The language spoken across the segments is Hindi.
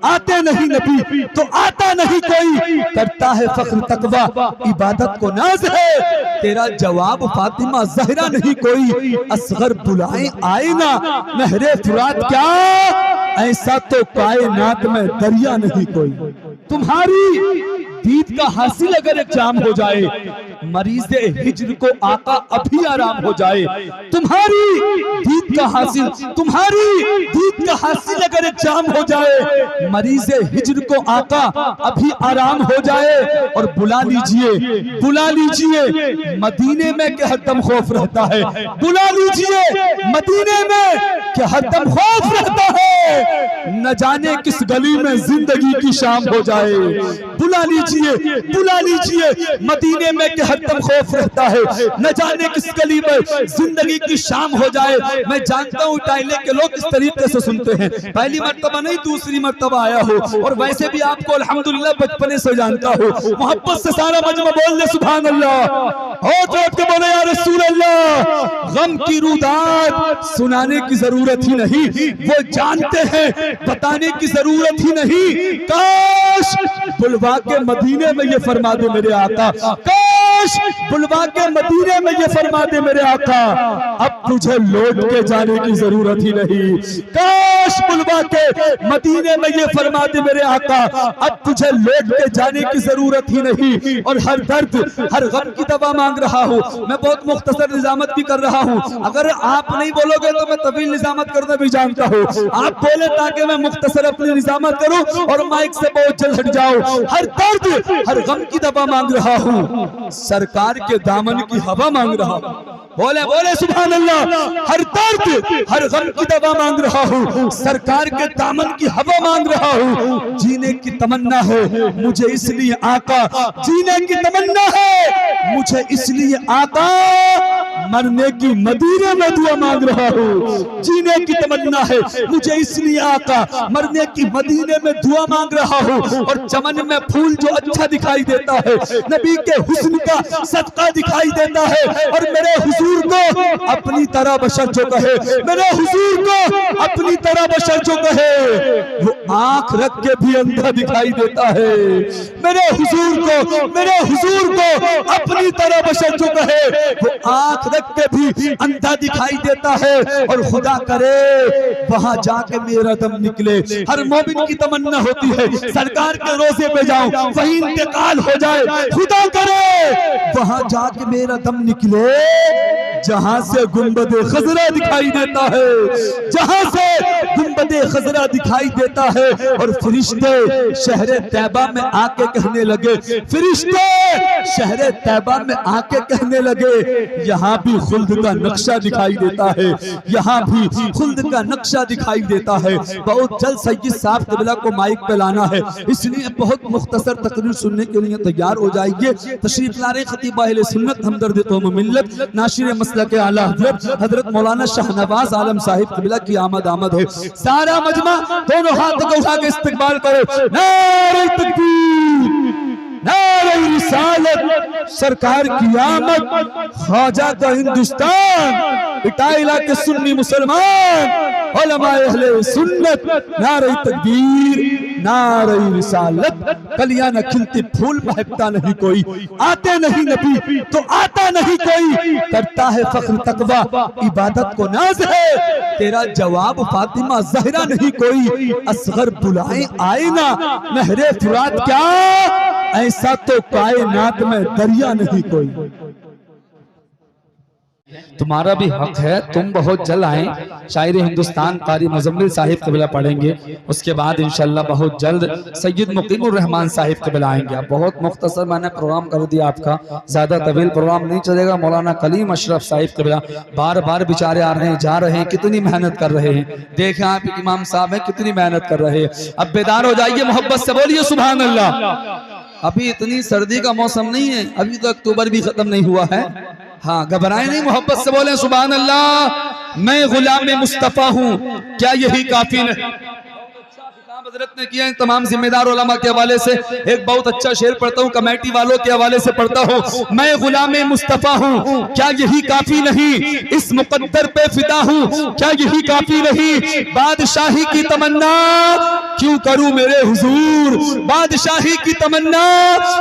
आते नहीं नबी तो आता नहीं कोई, करता है फख्र तकवा इबादत को नाज है। तेरा जवाब फातिमा ज़हरा नहीं कोई, असगर बुलाए आए ना नहरे फुरात क्या, ऐसा तो कायनात में दरिया नहीं कोई। तुम्हारी दीद का हासिल अगर एक जाम हो जाए, मरीज़ हिज्र को आका अभी आराम हो जाए। तुम्हारी दीद का हासिल, तुम्हारी दीद का हासिल अगर एक जाम हो जाए, मरीज़ हिज्र को आका अभी आराम हो जाए। और बुला लीजिए, बुला लीजिए मदीने में के हरदम खौफ रहता है, बुला लीजिए मदीने में के हरदम खौफ रहता है। न जाने किस गली में जिंदगी की शाम हो जाए, बुला लीजिए, बुला लीजिए मदीने में के हरदम खौफ रहता है। न जाने किस गली में जिंदगी की शाम हो जाए। मैं जानता हूँ टाइले के लोग इस तरीके से सुनते हैं, पहली मर्तबा नहीं दूसरी मर्तबा आया हो, और वैसे भी आपको अल्हम्दुलिल्लाह बचपने से जानता हो। मोहब्बत से सारा मजमा बोल दे सुभान अल्लाह, और जोड़ के बोले या रसूल अल्लाह। गम की रुदात सुनाने की जरूरत ही नहीं, वो जानते हैं बताने की जरूरत ही नहीं। काश बुलवा के मदीने में ये फरमा दे मेरे आका, काश बुलवा के मदीने में ये फरमा दे मेरे आका, अब तुझे लौट के जाने की जरूरत ही नहीं। काश बुलवा के मदीने में ये फरमा दे मेरे आका, अब तुझे लौट के जाने की जरूरत ही नहीं। और हर दर्द हर गम की दवा मांग रहा हूँ। मैं बहुत मुख्तसर निजामत भी कर रहा हूँ, अगर आप नहीं बोलोगे तो मैं तवील निजामत करना भी जानता हूँ। आप बोले ताकि मैं मुख्तसर अपनी निजामत करूँ और माइक से बहुत जल्द हट जाओ। हर दर्द हर गम की दवा मांग रहा हूँ, सरकार के दामन की हवा मांग रहा हूँ। बोले बोले सुभान अल्लाह। हर दर्द हर गम की दवा मांग रहा हूँ, सरकार के दामन की हवा मांग रहा हूँ। जीने की तमन्ना है मुझे इसलिए आका, जीने की तमन्ना है मुझे इसलिए आका, मरने की मदीने में दुआ मांग रहा हूँ। जीने की तमन्ना है मुझे इसलिए आका, मरने की मदीने में दुआ मांग रहा हूँ। और चमन में फूल जो अच्छा दिखाई देता है, नबी के हुस्न का सदका दिखाई देता है। और मेरे हुजूर को अपनी तरह बशर जो कहे, मेरे हुजूर को अपनी तरह बशर जो कहे, वो आंख रख के भी अंधा दिखाई देता है। मेरे हुजूर को, मेरे हुजूर को अपनी तरह बशर जो कहे, वो आंख रख के भी अंधा दिखाई देता है। और खुदा करे वहां जाके मेरा दम निकले। हर मोमिन की तमन्ना होती है सरकार के रोजे पे जाऊं, वहीं इंतकाल हो जाए। खुदा करे वहां जाके मेरा दम निकले, जहां से गुंबदे खजरा दिखाई देता है, जहां से गुंबदे खजरा दिखाई देता है। और फरिश्ते शहरे तैबा में आके कहने लगे, फरिश्ते शहरे तैबा में आके कहने लगे, यहाँ भी खुल्द का नक्शा दिखाई देता है, यहाँ भी खुल्द का नक्शा दिखाई देता है। बहुत जल्द सैयद साहब क़िबला को माइक पे लाना है, इसलिए बहुत मुख्तसर तकरीर सुनने के लिए तैयार हो जाइए। तशरीफ ला रहे खतीब अहले सुन्नत हमदर्द कौम मिल्लत नाशिर मसलक आला हजरत मौलाना शाहनवाज आलम साहिब क़िबला की आमद आमद है। सारा मजमा दोनों हाथ को उठा के इस्तकबाल करो। नारे तकबीर, नारे रिसालत, सरकार की आमद, ख्वाजा का हिंदुस्तान, इटाइला के सुन्नी मुसलमान, उलमाए अहले सुन्नत, नारे तकबीर, नारे रिसालत। कलियां न खिलती फूल महकता नहीं कोई, आते नहीं नबी तो आता नहीं कोई, करता है फख्र तकवा इबादत को नाज है। तेरा जवाब फातिमा ज़हरा नहीं कोई, असगर बुलाए आए ना नहरे फुरात क्या, ऐसा तो कायनात में दरिया नहीं कोई। तुम्हारा भी हक है, तुम बहुत जल्द आए। शायर हिंदुस्तान कारी मुजम्मिल साहिब क़िबला पढ़ेंगे, उसके बाद इंशाल्लाह बहुत जल्द सैयद मुकीमुर रहमान साहिब क़िबला आएंगे। बहुत मुख्तसर मैंने प्रोग्राम कर दिया आपका, ज्यादा तवील प्रोग्राम नहीं चलेगा। मौलाना कलीम अशरफ साहिब क़िबला बार बार बेचारे आ रहे हैं, जा रहे हैं, कितनी मेहनत कर रहे हैं। देखें आप इमाम साहब हैं कितनी मेहनत कर रहे हैं। अब बेदार हो जाइए, मोहब्बत से बोलिए सुभान अल्लाह। अभी इतनी सर्दी का मौसम नहीं है, अभी तो अक्टूबर भी खत्म नहीं हुआ है। हाँ, घबराए नहीं, मोहब्बत से बोले सुभान अल्लाह। मैं गुलाम मुस्तफा हूँ, क्या यही काफी नहीं? हजरत ने किया तमाम जिम्मेदार उलमा के हवाले से। एक बहुत अच्छा शेर पढ़ता हूँ, कमेटी वालों के हवाले से पढ़ता हूँ। मैं गुलाम मुस्तफा हूँ, क्या यही काफी नहीं? इस मुकद्दर पे फिदा हूँ, क्या यही काफी नहीं? बादशाही की तमन्ना क्यों करूं मेरे हुजूर बादशाही की तमन्ना,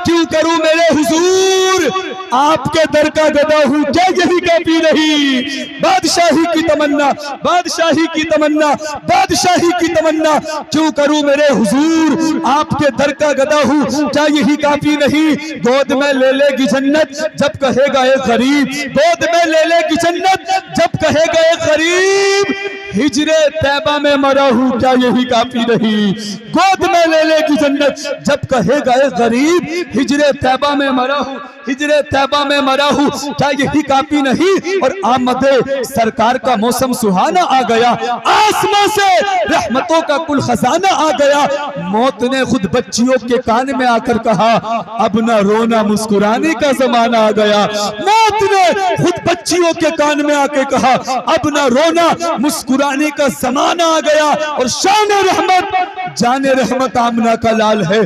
क्यों करूं मेरे हुजूर आपके दर का गदा हूं, क्या यही काफी नहीं? बादशाही की तमन्ना, बादशाही की तमन्ना, बादशाही की तमन्ना, क्यों करूं मेरे हुजूर आपके दर का गदा हूं, क्या यही काफी नहीं? गोद में ले लेगी जन्नत जब कहेगा एक गरीब, गोद में ले लेगी जन्नत जब कहेगा एक गरीब, हिजरे तैबा में मरा हूं, क्या यही काफी नहीं? गोद में ले लेगी जन्नत जब कहेगा एक गरीब, हिजरे तैबा में मरा हूं, हिजरे तैबा में मरा हूं, क्या यही काफी नहीं? और आमदे सरकार का मौसम सुहाना आ गया, आसमां से रहमतों का कुल खजाना आ गया। मौत ने खुद बच्चियों के कान में आकर कहा, अब न रोना मुस्कुराने का जमाना आ गया। मौत ने खुद बच्चियों के कान में आके कहा, अब न रोना मुस्कुराने का जमाना आ गया। और शान रहमत जाने रहमत आमना का लाल है,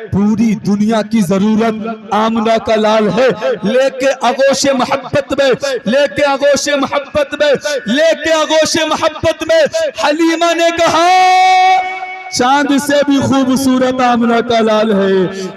पूरी दुनिया की जरूरत आमना का लाल है। लेके आगोशे मोहब्बत में, लेके आगोशे मोहब्बत में, लेके आगोशे मोहब्बत में हलीमा ने कहा, चांद से भी खूबसूरत आमना का लाल है।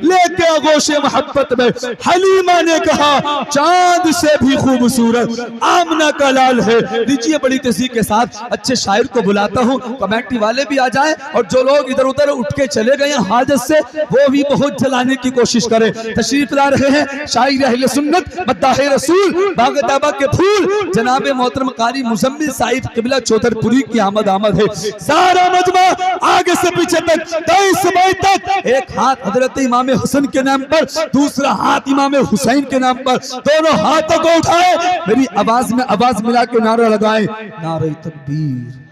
लेके आगोशे मोहब्बत में हलीमा ने कहा, चांद से भी खूबसूरत आमना का लाल है। लीजिए बड़ी तेजी के साथ अच्छे शायर को बुलाता हूँ, कमेटी वाले भी आ जाएं, और जो लोग इधर उधर उठ के चले गए हैं हाजत से, वो भी बहुत जलाने की कोशिश करें। तशरीफ ला रहे हैं शायर अहले सुन्नत मद्दाहे रसूल बागताबा के फूल जनाब मोहतरम कारी मुजम्मिल साहिब किबला चौधरपुरी की आमद है। सारा मजमा आगे से पीछे तक 23 मई तक, एक हाथ हजरत इमाम हुसैन के नाम पर, दूसरा हाथ इमाम हुसैन के नाम पर, दोनों हाथों को उठाए, मेरी आवाज में आवाज मिला के नारा लगाए, नारे तकबीर।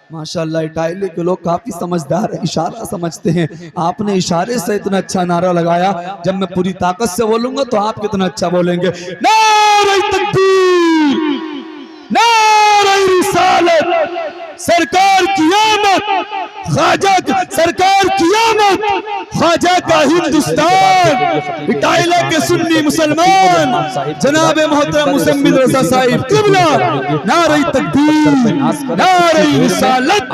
माशाअल्लाह इटाली के लोग काफी समझदार है, इशारा समझते हैं। आपने इशारे से इतना अच्छा नारा लगाया, जब मैं पूरी ताकत से बोलूंगा तो आप कितना अच्छा बोलेंगे। नारे तकबीर, नारे रिसालत, सरकार की आमद, ख्वाजा सरकार की आमद, ख्वाजा का हिंदुस्तान, इटाइला के सुन्नी मुसलमान जनाब मोहतरम मुजम्मिल रजा साहिब किबला, नारे तकबीर, नारे रिसालत,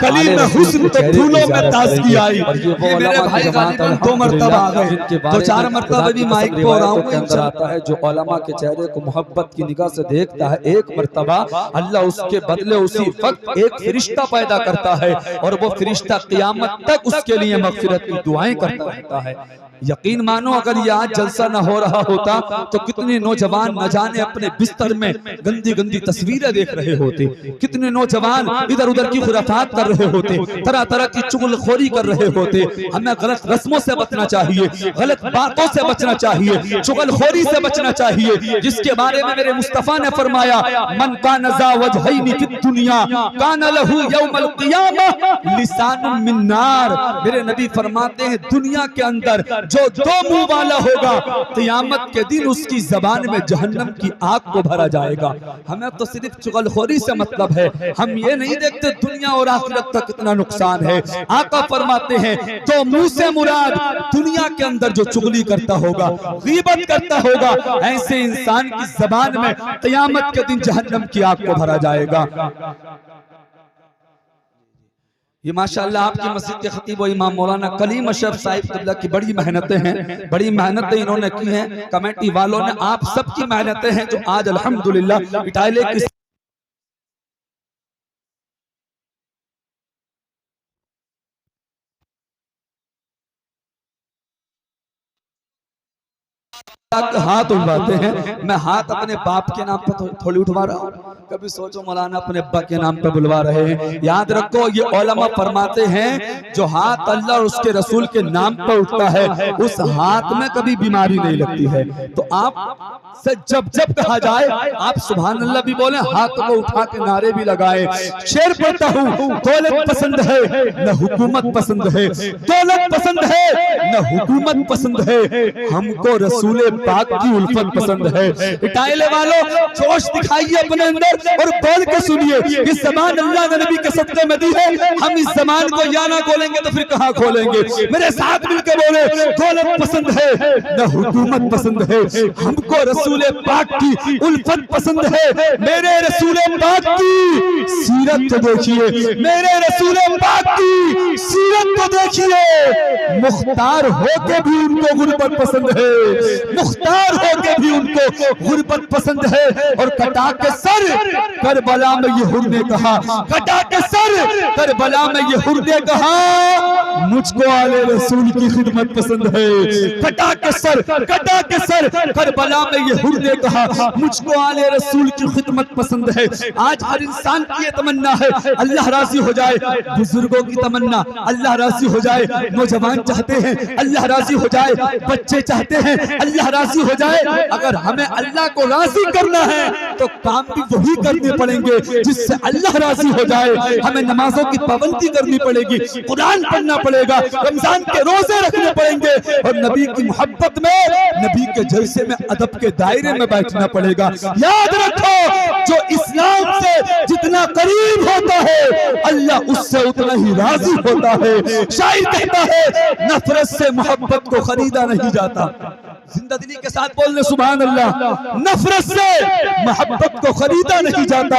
कलीम हुस्न तो फूलों में ताजगी आई। ये मेरे भाई गालिबन 2 मरतबा आ गए, 2-4 मरतबा भी माइक पे और आऊंगा। अंदर आता है जो उलमा के चेहरे को मोहब्बत की निगाह से देखता है, एक मरतबा अल्लाह उसके बदले उसी वक्त एक फरिश्ता पैदा करता है, और वो फरिश्ता क़यामत तक उसके लिए मग़फ़िरत की दुआएं करता रहता है। यकीन मानो अगर ये आज जलसा न हो रहा होता तो कितने नौजवान न जाने अपने बिस्तर में गंदी गंदी तस्वीरें देख रहे होते, कितने नौजवान इधर उधर की खुराफात कर रहे होते, तरह तरह की चुगलखोरी कर रहे होते। हमें गलत रस्मों से बचना चाहिए, गलत बातों से बचना चाहिए, चुगलखोरी से बचना चाहिए, जिसके बारे में मेरे मुस्तफा ने फरमाया, मन कान ज़ा वजहैनि फिद दुनिया कान लहू यौमल क़ियामह लिसानुम मिन नार। मेरे नबी फरमाते हैं दुनिया के अंदर जो 2 मुंह वाला होगा, क़यामत के दिन उसकी जबान में जहन्नम की आग को भरा जाएगा। हमें तो सिर्फ चुगलखोरी से मतलब है, हम ये नहीं देखते दुनिया और आखिरत का कितना नुकसान है। आका फरमाते हैं 2 मुंह से मुराद दुनिया के अंदर जो चुगली करता होगा, गीबत करता होगा, ऐसे इंसान की जबान में क़यामत के दिन जहन्नम की आग को भरा जाएगा। ये माशाअल्लाह आपकी मस्जिद के खतीब व इमाम मौलाना कलीम अशरफ साहिब किबला की बड़ी मेहनतें हैं, बड़ी मेहनतें इन्होंने की हैं, कमेटी वालों ने, आप सबकी मेहनतें हैं जो आज अल्हम्दुलिल्लाह इटाली की हाथ उठवाते हैं। मैं हाथ अपने बाप के नाम पे थोड़ी उठवा रहा हूँ, कभी सोचो मौलाना अपने अब्बा के नाम पे बुलवा रहे हैं। याद रखो ये उलमा फरमाते हैं जो हाथ अल्लाह और उसके रसूल के नाम पे उठता है उस हाथ में कभी बीमारी नहीं लगती है। तो आप से जब जब कहा जाए आप सुभान अल्लाह भी बोले, हाथ को उठा के नारे भी लगाए। शेर पढ़ता हूँ, दौलत पसंद है न हुकूमत पसंद है, दौलत पसंद है न हुकूमत पसंद है, हमको रसूल पाक की उल्फत पसंद है। इटाइले वालों जोश दिखाइए अपने अंदर, और बोल के सुनिए, इस जबान अल्लाह ने नबी के सदक़े में दी है। हम इस जबान को या ना खोलेंगे तो फिर कहाँ खोलेंगे? मेरे साथ मिलकर बोले, दौलत पसंद है न हुकूमत पसंद है, हमको रसूल पाक की उल्फत पसंद है। मेरे रसूल पाक की सीरत को देखिए, मेरे रसूल पाक की सीरत को देखिए। मुख्तार होके भी उनको गुर्बत पसंद है, मुख्तार होके भी उनको गुर्बत पसंद है। और कटा के सर करबला में ये हुर ने कहा, कटा के सर करबला में ये हुर ने कहा, मुझको आले रसूल की खिदमत पसंद है। कटा के सर करबला में ये हुर ने कहा, मुझको आले रसूल की खिदमत पसंद है। आज हर इंसान की ये तमन्ना है अल्लाह राजी हो जाए, बुजुर्गों की तमन्ना अल्लाह राजी हो जाए, नौजवान चाहते हैं अल्लाह राजी हो जाए, बच्चे चाहते हैं अल्लाह राजी हो जाए। अगर हमें अल्लाह को राजी करना है तो काम भी वही करने पड़ेंगे जिससे अल्लाह राजी हो जाए। हमें नमाजों की पाबंदी करनी पड़ेगी, कुरान पढ़ना पड़ेगा, रमजान के रोजे रखने पड़ेंगे और नबी की मोहब्बत में, नबी के जैसे में अदब के दायरे में बैठना पड़ेगा। याद रखो, जो इस्लाम से जितना करीब होता है अल्लाह उससे उतना ही राजी होता है। शायर कहता है, नफरत से मोहब्बत को खरीदा नहीं जाता। जिंदा दिली के साथ बोलने सुभान अल्लाह। नफरत से मोहब्बत को खरीदा नहीं जाता,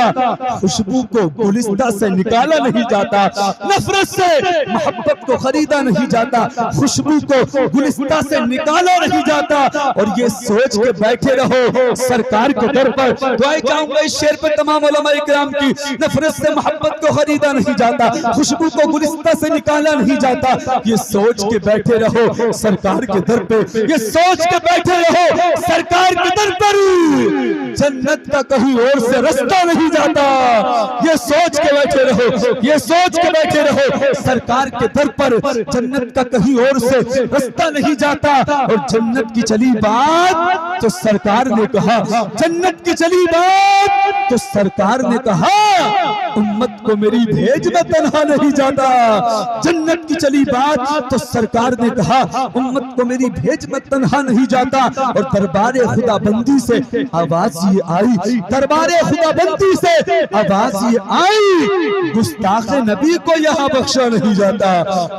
खुशबू को गुलिस्ता से निकाला नहीं जाता। नफरत से मोहब्बत को खरीदा नहीं जाता, खुशबू को गुलिस्ता से निकाला नहीं जाता। और ये सोच के बैठे रहो सरकार के दर पर। दुआएं चाहूंगा इस शेर पे तमाम उलमा इकराम की। नफरत से मोहब्बत को खरीदा नहीं जाता, खुशबू को गुलिस्ता से निकाला नहीं जाता। ये सोच के बैठे रहो सरकार के दर पे, ये सोच के बैठे रहो सरकार के दर पर, जन्नत का कहीं और से रास्ता नहीं जाता। ये सोच के बैठे रहो, ये सोच के बैठे रहो सरकार के दर पर, जन्नत का कहीं और से रास्ता नहीं जाता। और जन्नत की चली बात तो सरकार ने कहा, जन्नत की चली बात तो सरकार ने कहा, उम्मत को मेरी भेज में तन्हा नहीं जाता। जन्नत की चली बात तो सरकार ने कहा, उम्मत को मेरी भेज में तन्हा नहीं जाता। और दरबारे खुदाबंदी से आवाज ये आई, दरबारे खुदाबंदी से आवाज ये आई, गुस्ताखे नबी को यहाँ बख्शा नहीं जाता,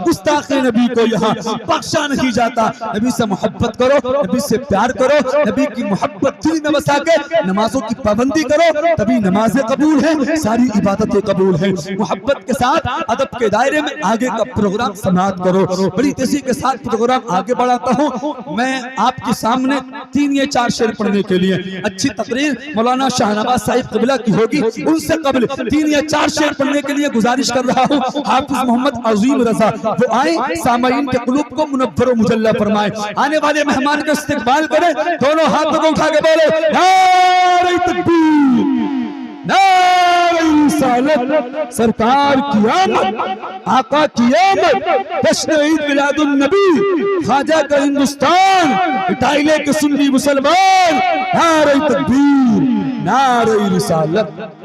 गुस्ताखे नबी को यहाँ बख्शा नहीं जाता। नबी से मोहब्बत करो, नबी से प्यार करो, नबी की मोहब्बत दिल में बसा के नमाजों की पाबंदी करो, तभी नमाजें कबूल है, सारी इबादतें कबूल है। मोहब्बत के साथ अदब के दायरे में आगे का प्रोग्राम समाप्त करो। बड़ी तेजी के साथ प्रोग्राम आगे बढ़ाता हूँ। मैं आपके सामने 3 या 4 शेर पढ़ने के लिए अच्छी तकरीर मौलाना शाहनवाज साहिब क़िबला की होगी, उनसे कबल 3 या 4 शेर पढ़ने के लिए गुजारिश कर रहा हूँ। हाफिज मोहम्मद अजीम रजा वो आए, सामाईन के कुलूब को मुनव्वर व मुजल्ला फरमाए। आने वाले मेहमान का इस्तकबाल करें, दोनों हाथों को उठा के बोले नारे तकबीर, नारे रिसालत, सरकार की आमद, आका की आमद, जश्न ईद मिलादुन नबी, ख्वाजा का हिंदुस्तान, इटाइले के सुन्नी मुसलमान, नारे तकबीर, नारे रिसालत।